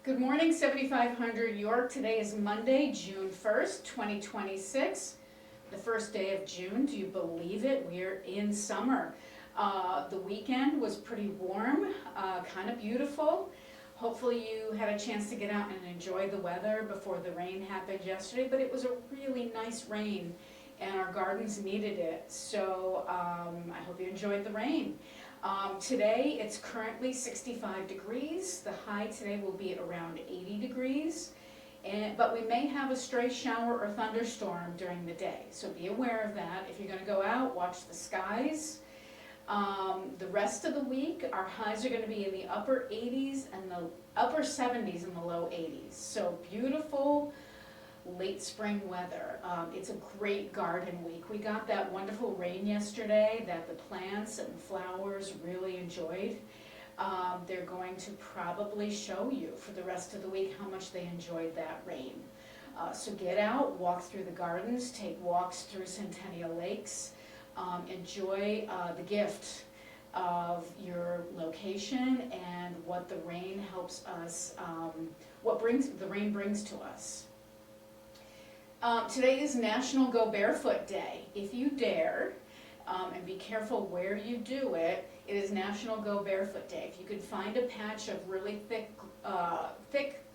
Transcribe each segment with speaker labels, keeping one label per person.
Speaker 1: Good morning, 7500 York. Today is Monday, June 1st, 2026. The first day of June. Do you believe it? We're in summer. The weekend was pretty warm, kind of beautiful. Hopefully you had a chance to get out and enjoy the weather before the rain happened yesterday, but it was a really nice rain and our gardens needed it. So I hope you enjoyed the rain. Today it's currently 65 degrees. The high today will be around 80 degrees. But we may have a stray shower or thunderstorm during the day, so be aware of that. If you're going to go out, watch the skies. The rest of the week, our highs are going to be in the upper 80s and the upper 70s and the low 80s. So beautiful late spring weather. It's a great garden week. We got that wonderful rain yesterday that the plants and flowers really enjoyed. They're going to probably show you for the rest of the week how much they enjoyed that rain. So get out, walk through the gardens, take walks through Centennial Lakes, enjoy the gift of your location and what the rain helps us, what the rain brings to us. Today is National Go Barefoot Day. If you dare, and be careful where you do it, it is National Go Barefoot Day. If you could find a patch of really thick,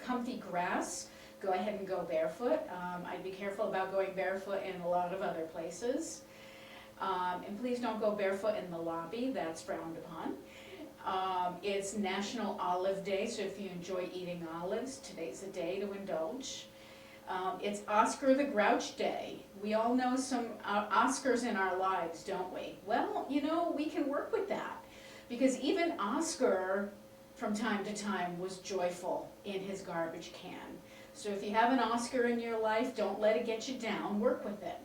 Speaker 1: comfy grass, go ahead and go barefoot. I'd be careful about going barefoot in a lot of other places. And please don't go barefoot in the lobby, that's frowned upon. It's National Olive Day, so if you enjoy eating olives, today's the day to indulge. It's Oscar the Grouch Day. We all know some Oscars in our lives, don't we? Well, you know, we can work with that because even Oscar, from time to time, was joyful in his garbage can. So if you have an Oscar in your life, don't let it get you down, work with it.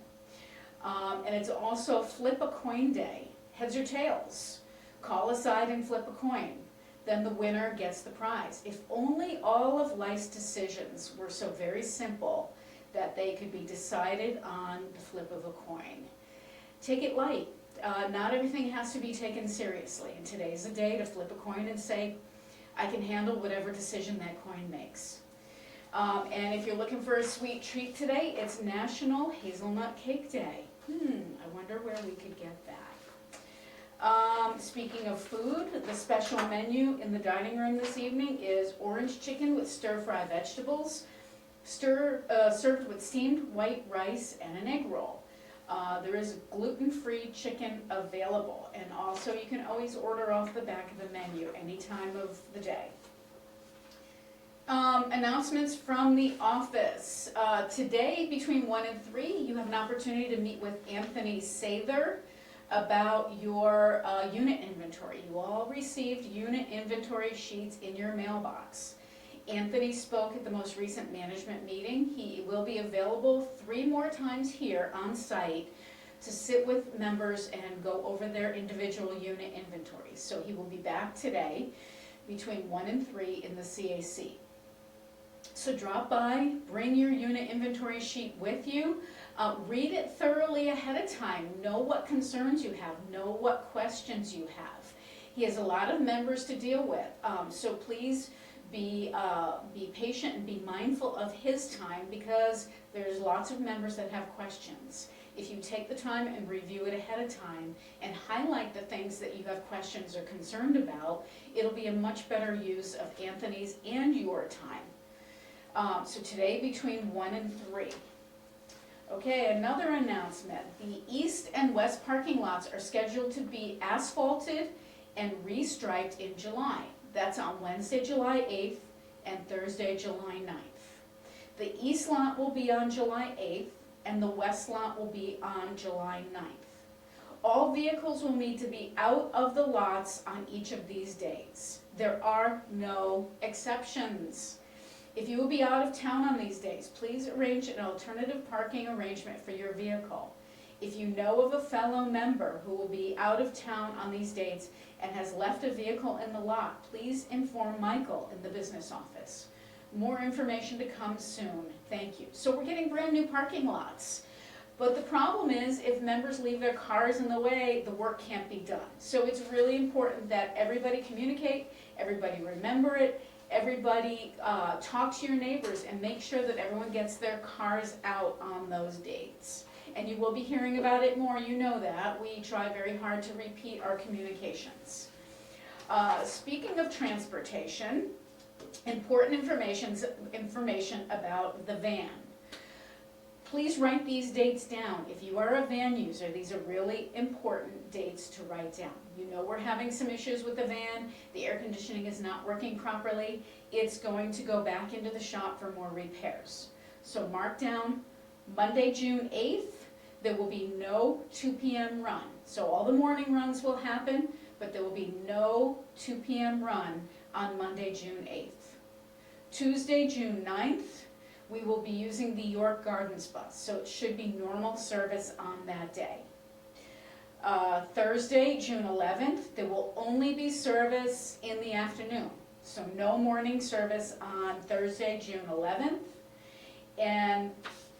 Speaker 1: And it's also Flip a Coin Day. Heads or tails? Call aside and flip a coin. Then the winner gets the prize. If only all of life's decisions were so very simple that they could be decided on the flip of a coin. Take it light. Not everything has to be taken seriously, and today's the day to flip a coin and say, I can handle whatever decision that coin makes. And if you're looking for a sweet treat today, it's National Hazelnut Cake Day. I wonder where we could get that. Speaking of food, the special menu in the dining room this evening is orange chicken with stir-fry vegetables, served with steamed white rice and an egg roll. There is gluten-free chicken available, and also you can always order off the back of the menu any time of the day. Announcements from the office. Today, between 1 and 3, you have an opportunity to meet with Anthony Sather about your unit inventory. You all received unit inventory sheets in your mailbox. Anthony spoke at the most recent management meeting. He will be available 3 more times here on site to sit with members and go over their individual unit inventories. So he will be back today between 1 and 3 in the CAC. So drop by, bring your unit inventory sheet with you. Read it thoroughly ahead of time. Know what concerns you have. Know what questions you have. He has a lot of members to deal with, so please be patient and be mindful of his time because there's lots of members that have questions. If you take the time and review it ahead of time and highlight the things that you have questions or concerned about, it'll be a much better use of Anthony's and your time. So today between 1 and 3. Okay, another announcement. The east and west parking lots are scheduled to be asphalted and restriped in July. That's on Wednesday, July 8th and Thursday, July 9th. The east lot will be on July 8th and the west lot will be on July 9th. All vehicles will need to be out of the lots on each of these days. There are no exceptions. If you will be out of town on these days, please arrange an alternative parking arrangement for your vehicle. If you know of a fellow member who will be out of town on these dates and has left a vehicle in the lot, please inform Michael in the business office. More information to come soon. Thank you. So we're getting brand new parking lots. But the problem is if members leave their cars in the way, the work can't be done. So it's really important that everybody communicate, everybody remember it, Everybody, talk to your neighbors and make sure that everyone gets their cars out on those dates. And you will be hearing about it more, you know that. We try very hard to repeat our communications. Speaking of transportation, important information about the van. Please write these dates down. If you are a van user, these are really important dates to write down. You know we're having some issues with the van. The air conditioning is not working properly. It's going to go back into the shop for more repairs. So mark down Monday, June 8th. There will be no 2 p.m. run. So all the morning runs will happen, but there will be no 2 p.m. run on Monday, June 8th. Tuesday, June 9th, we will be using the York Gardens bus, so it should be normal service on that day. Thursday, June 11th, there will only be service in the afternoon, so no morning service on Thursday, June 11th. And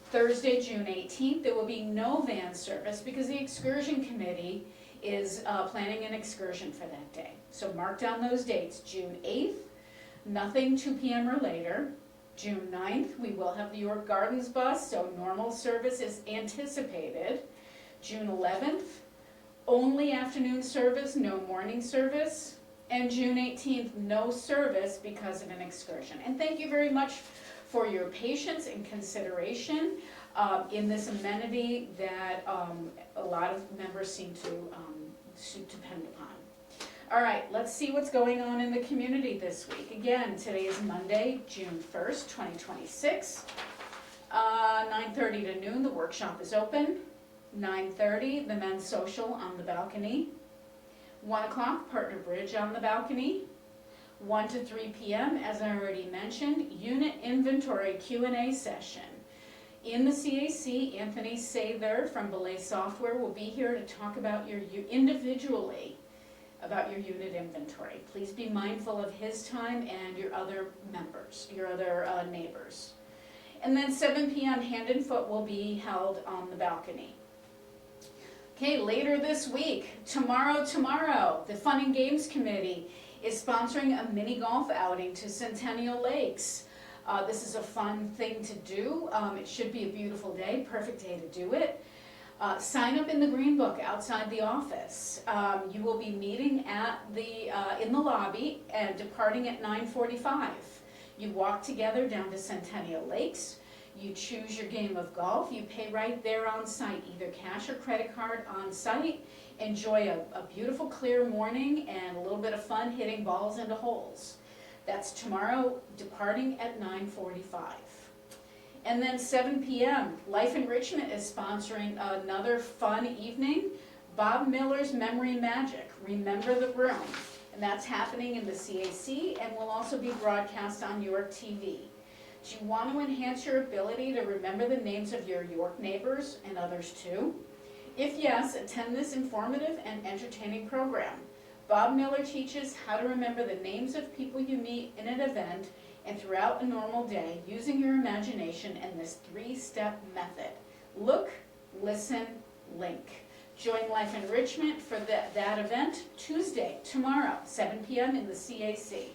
Speaker 1: Thursday, June 18th, there will be no van service because the excursion committee is planning an excursion for that day. So mark down those dates. June 8th, nothing 2 p.m. or later. June 9th, we will have the York Gardens bus, so normal service is anticipated. June 11th, only afternoon service, no morning service. And June 18th, no service because of an excursion. And thank you very much for your patience and consideration in this amenity that a lot of members seem to depend upon. All right, let's see what's going on in the community this week. Again, today is Monday, June 1st, 2026. 9:30 to noon, the workshop is open. 9:30, the men's social on the balcony. 1 o'clock, partner bridge on the balcony. 1 to 3 p.m., as I already mentioned, unit inventory Q&A session. In the CAC, Anthony Sather from Belay Software will be here to talk about individually about your unit inventory. Please be mindful of his time and your other members, your other neighbors. And then 7 p.m. hand and foot will be held on the balcony. Okay, later this week, tomorrow, the Fun and Games Committee is sponsoring a mini golf outing to Centennial Lakes. This is a fun thing to do. It should be a beautiful day, perfect day to do it. Sign up in the Green Book outside the office. You will be meeting at in the lobby and departing at 9:45. You walk together down to Centennial Lakes. You choose your game of golf. You pay right there on site, either cash or credit card on site. Enjoy a beautiful clear morning and a little bit of fun hitting balls into holes. That's tomorrow, departing at 9:45. And then 7 p.m., Life Enrichment is sponsoring another fun evening, Bob Miller's Memory Magic, Remember the Room. And that's happening in the CAC and will also be broadcast on York TV. Do you want to enhance your ability to remember the names of your York neighbors and others too? If yes, attend this informative and entertaining program. Bob Miller teaches how to remember the names of people you meet in an event and throughout a normal day using your imagination and this 3-step method. Look, listen, link. Join Life Enrichment for that event Tuesday, tomorrow, 7 p.m. in the CAC.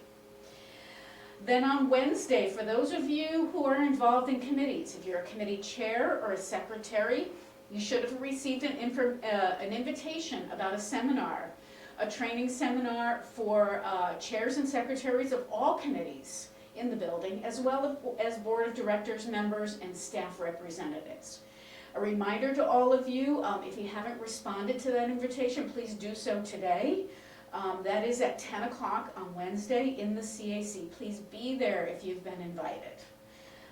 Speaker 1: Then on Wednesday, for those of you who are involved in committees, if you're a committee chair or a secretary, you should have received an invitation about a seminar, a training seminar for chairs and secretaries of all committees in the building, as well as board of directors members and staff representatives. A reminder to all of you, if you haven't responded to that invitation, please do so today. That is at 10 o'clock on Wednesday in the CAC. Please be there if you've been invited.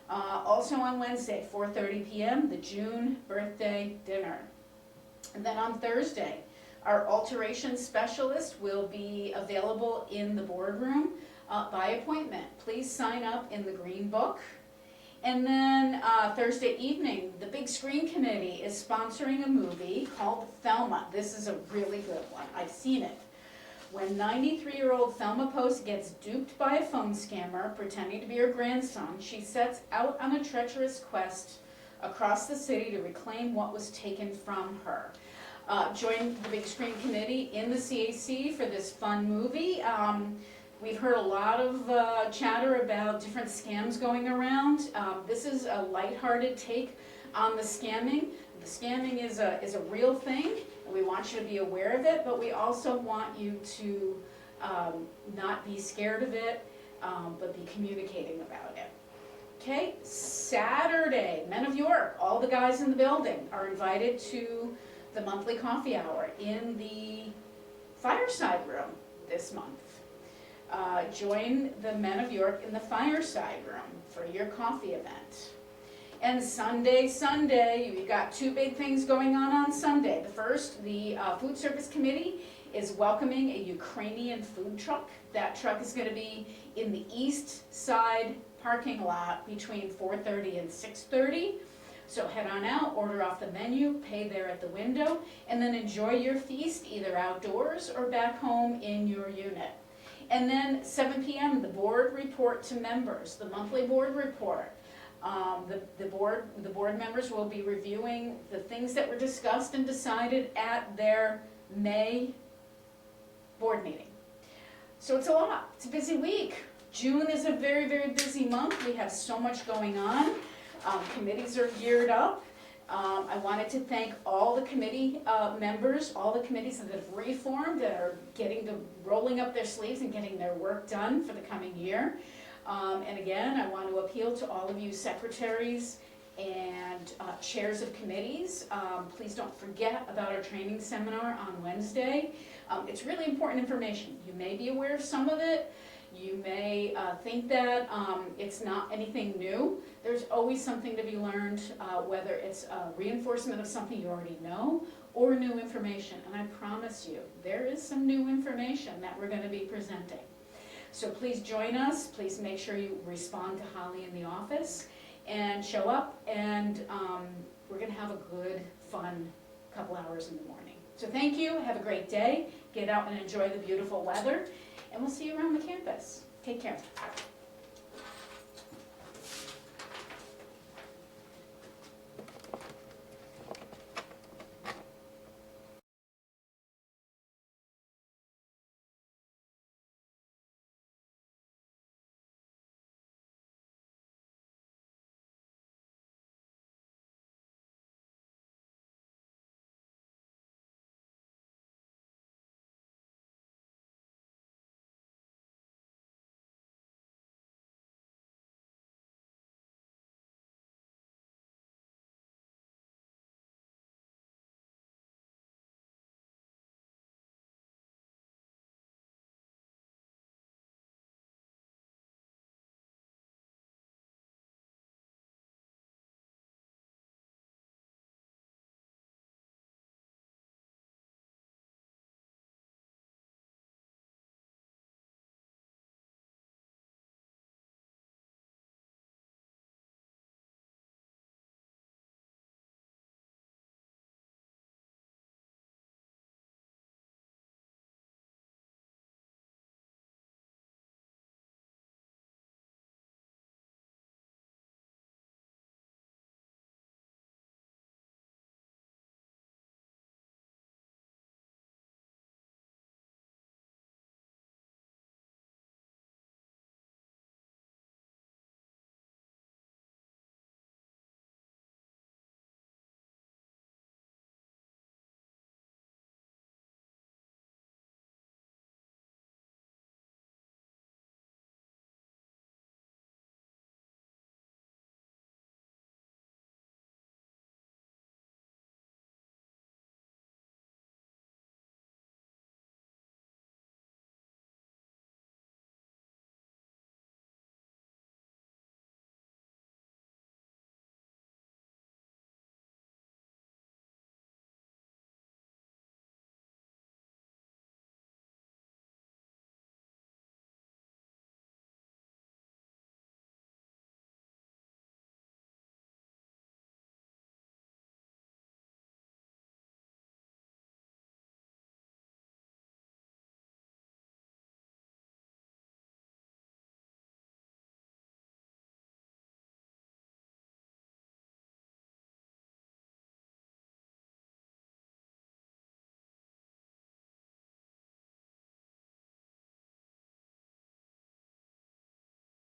Speaker 1: Also on Wednesday, 4:30 p.m., the June birthday dinner. And then on Thursday, our alteration specialist will be available in the boardroom by appointment. Please sign up in the Green Book. And then Thursday evening, the Big Screen Committee is sponsoring a movie called Thelma. This is a really good one. I've seen it. When 93-year-old Thelma Post gets duped by a phone scammer pretending to be her grandson, she sets out on a treacherous quest across the city to reclaim what was taken from her. Join the Big Screen Committee in the CAC for this fun movie. We've heard a lot of chatter about different scams going around. This is a lighthearted take on the scamming. The scamming is a real thing, and we want you to be aware of it, but we also want you to not be scared of it, but be communicating about it. Okay, Saturday, Men of York, all the guys in the building are invited to the monthly coffee hour in the fireside room this month. Join the Men of York in the fireside room for your coffee event. And Sunday, you've got two big things going on Sunday. The first, the Food Service Committee is welcoming a Ukrainian food truck. That truck is going to be in the east side parking lot between 4:30 and 6:30. So head on out, order off the menu, pay there at the window, and then enjoy your feast either outdoors or back home in your unit. And then 7 p.m., the board report to members, the monthly board report. The board members will be reviewing the things that were discussed and decided at their May board meeting. So it's a lot, it's a busy week. June is a very, very busy month. We have so much going on. Committees are geared up. I wanted to thank all the committee members, all the committees that have reformed, that are rolling up their sleeves and getting their work done for the coming year. And again, I want to appeal to all of you secretaries and chairs of committees. Please don't forget about our training seminar on Wednesday. It's really important information. You may be aware of some of it. You may think that it's not anything new. There's always something to be learned, whether it's a reinforcement of something you already know or new information. And I promise you, there is some new information that we're going to be presenting. So please join us. Please make sure you respond to Holly in the office and show up. And we're going to have a good, fun couple hours in the morning. So thank you. Have a great day. Get out and enjoy the beautiful weather. And we'll see you around the campus. Take care.